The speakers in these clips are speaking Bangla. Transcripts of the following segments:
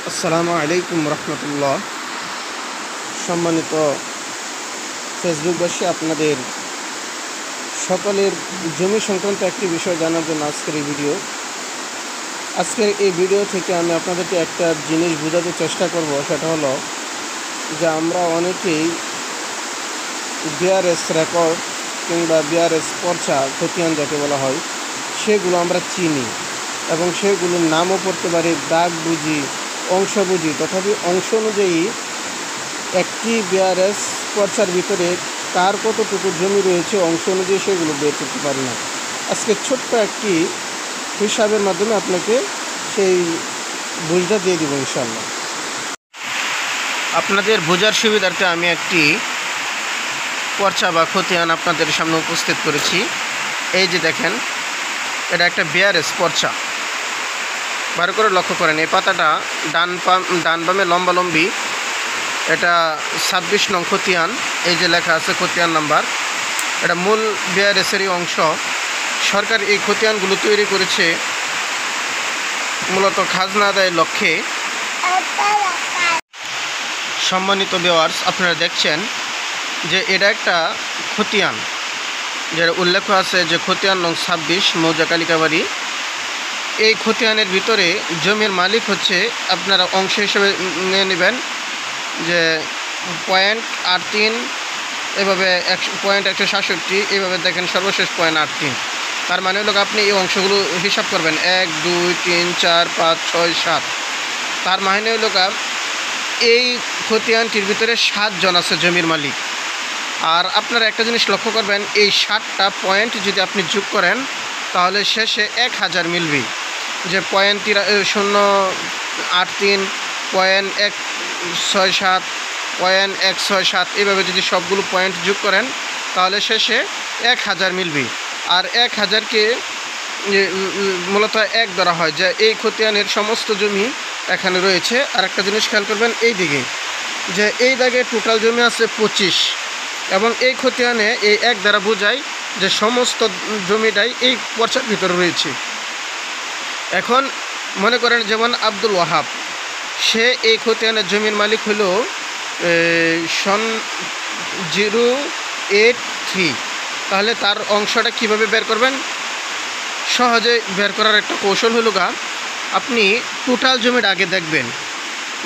আসসালামু আলাইকুম রহমতুল্লাহ। সম্মানিত ফেসবুকবাসী, আপনাদের সকলের জমি সংক্রান্ত একটি বিষয় জানার জন্য আজকের এই ভিডিও থেকে আমি আপনাদেরকে একটা জিনিস বোঝাতে চেষ্টা করব। সেটা হলো যে আমরা অনেকেই বিআরএস রেকর্ড কিংবা বিআরএস পর্চা খতিয়ান যাকে বলা হয় সেগুলো আমরা চিনি এবং সেগুলোর নামও পড়তে পারি, দাগ বুঝি, অংশ বুঝি। তথাপি অংশ অনুযায়ী একটি বিআরএস পর্চার ভিতরে কার কতটুকু জমি রয়েছে অংশ অনুযায়ী সেগুলো বের করতে পারি না। আজকে ছোট্ট একটি হিসাবের মাধ্যমে আপনাকে সেই বুঝটা দিয়ে দেবো ইনশাআল্লাহ। আপনাদের বোঝার সুবিধার্থে আমি একটি পর্চা বা খতিয়ান আপনাদের সামনে উপস্থিত করেছি। এই যে দেখেন, এটা একটা বিআরএস পর্চা। ভালো করে লক্ষ্য করেন, এই পাতাটা ডান বামে লম্বালম্বি। এটা 26 নং খতিয়ান। এই যে লেখা আছে খতিয়ান নাম্বার, এটা মূল বিআরএসেরই অংশ। সরকার এই খতিয়ানগুলো তৈরি করেছে মূলত খাজনা আদায়ের লক্ষ্যে। সম্মানিত ভিউয়ার্স, আপনারা দেখছেন যে এটা একটা খতিয়ান, যেটা উল্লেখ আছে যে খতিয়ান নং 26 মৌজা কালিকাবাড়ি। এই খতিয়ানের ভিতরে জমির মালিক হচ্ছে, আপনারা অংশ হিসেবে নিয়ে নেবেন যে 0.83, এভাবে 1.167, এইভাবে দেখেন সর্বশেষ 0.83। তার মানে হলো আপনি এই অংশগুলো হিসাব করবেন 1 2 3 4 5 6 7। তার মানে হলো এই খতিয়ানটির ভিতরে 7 জন আছে জমির মালিক। আর আপনারা একটা জিনিস লক্ষ্য করবেন, এই 7টা পয়েন্ট যদি আপনি যোগ করেন তাহলে শেষে 1000 মিলবে। যে 0.083, 0.167, 0.167, এইভাবে যদি সবগুলো পয়েন্ট যোগ করেন তাহলে শেষে 1000 মিলবে। আর 1000কে মূলত 1 ধরা হয়, যে এই খতিয়ানের সমস্ত জমি এখানে রয়েছে। আর একটা জিনিস খেয়াল করবেন, এই দিকে যে এই দাগে টোটাল জমি আছে 25, এবং এই খতিয়ানে এই 1 দ্বারা বোঝায় যে সমস্ত জমিটাই এই পর্চার ভিতরে রয়েছে। এখন মনে করেন যেমন আব্দুল ওয়াহাব, সে এই খতিয়ানের জমির মালিক হলো সন 083। তাহলে তার অংশটা কিভাবে বের করবেন? সহজে বের করার একটা কৌশল হলো আপনি টোটাল জমিটা আগে দেখবেন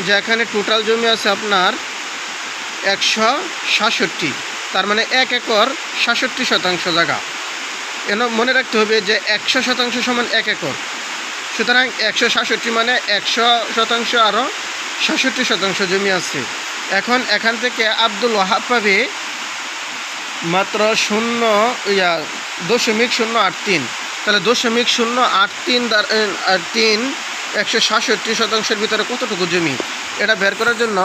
যে এখানে টোটাল জমি আছে আপনার 167। তার মানে 1 একর 67 শতাংশ জায়গা। এন মনে রাখতে হবে যে 100% সমান 1 একর। সুতরাং 167 মানে 100% আরও 67% জমি আছে। এখন এখান থেকে আব্দুল ওয়াহাব পাবে মাত্র 0.083। তাহলে 0.083 167%-এর ভিতরে কতটুকু জমি, এটা বের করার জন্য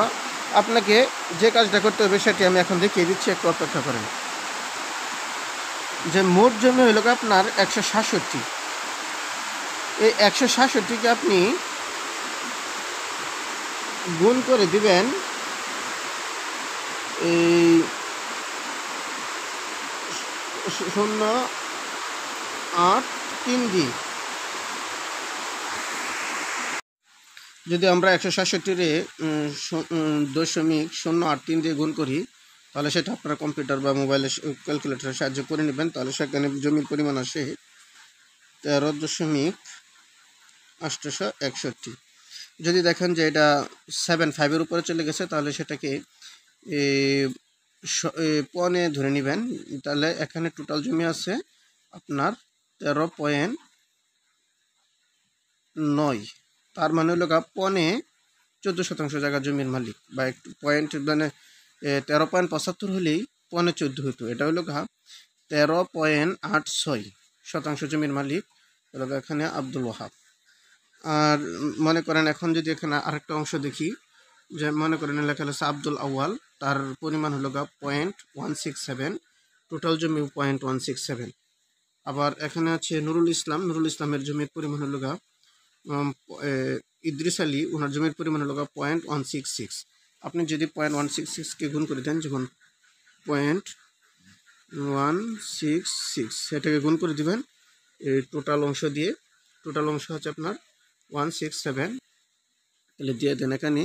আপনাকে যে কাজটা করতে হবে সেটি আমি এখন দেখিয়ে দিচ্ছি, একটু অপেক্ষা করেন। যে মোট জমি হইল আপনার 167। এই 167কে আপনি গুণ করে দিবেন এই 0.83 দিয়ে। যদি আমরা 167-রে 0.083 দিয়ে গুণ করি তাহলে সেটা আপনারা কম্পিউটার বা মোবাইলে ক্যালকুলেটরের সাহায্যে করে নেবেন। তাহলে সেখানে জমির পরিমাণ আসে 13.861। যদি দেখেন যে এটা 75-এর উপরে চলে গেছে তাহলে সেটাকে পনে ধরে নেবেন। তাহলে এখানে টোটাল জমি আছে আপনার 13.9। তার মানে হলো পনে 14% জায়গা জমির মালিক, বা একটু পয়েন্ট মানে 13.75 হলেই পনে 14 হতো। এটা হলো 13.86% জমির মালিক হলো এখানে আব্দুল ওয়াহাব। আর মনে করেন এখন যদি এখানে আরেকটা অংশ দেখি, যে মনে করেন লেখা আছে আব্দুল আউয়াল, তার পরিমাণ হলো 0.167, টোটাল জমি 0.167। আবার এখানে আছে নুরুল ইসলামের জমির পরিমাণ হলো ইদ্রিস আলী, ওনার জমির পরিমাণ হলো 0.166। আপনি যদি 0.166কে গুণ করে দেন, যেমন 0.166, সেটাকে গুণ করে দিবেন এই টোটাল অংশ দিয়ে। টোটাল অংশ হচ্ছে আপনার 167 তাহলে দিয়ে দেন এখানে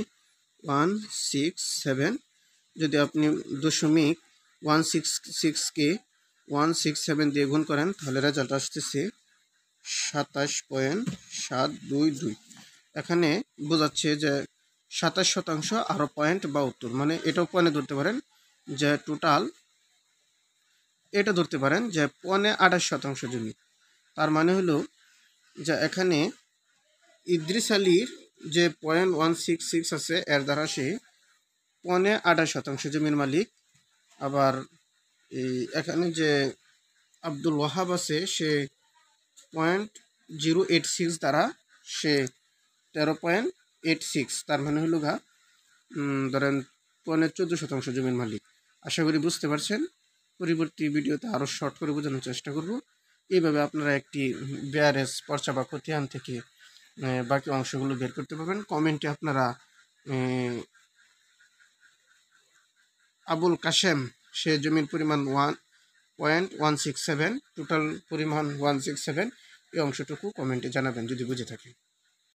167। যদি আপনি 0.166কে 167 দিয়ে গুণ করেন তাহলে রেজাল্ট আসতেছে 27.722। এখানে বোঝাচ্ছে যে 27% আরও 0.72, মানে এটাও পয়েন্টে ধরতে পারেন যে টোটাল, এটা ধরতে পারেন যে 28% জমি। তার মানে হলো যে এখানে ইদ্রিস আলীর যে 0.166 আছে এর দ্বারা সে 28% জমির মালিক। আবার এই এখানে যে আব্দুল ওয়াহাব আছে সে 0.086 দ্বারা সে 13.86, তার মানে হলো ধরেন 14% জমির মালিক। আশা করি বুঝতে পারছেন। পরবর্তী ভিডিওতে আরও শর্ট করে বোঝানোর চেষ্টা করব। এইভাবে আপনারা একটি বিআরএস পর্চা বা খতিয়ান থেকে বাকি অংশগুলো বের করতে পারবেন। কমেন্টে আপনারা আবুল কাশেম সে জমির পরিমাণ 1.167, টোটাল পরিমাণ 167, এই অংশটুকু কমেন্টে জানাবেন যদি বুঝে থাকে।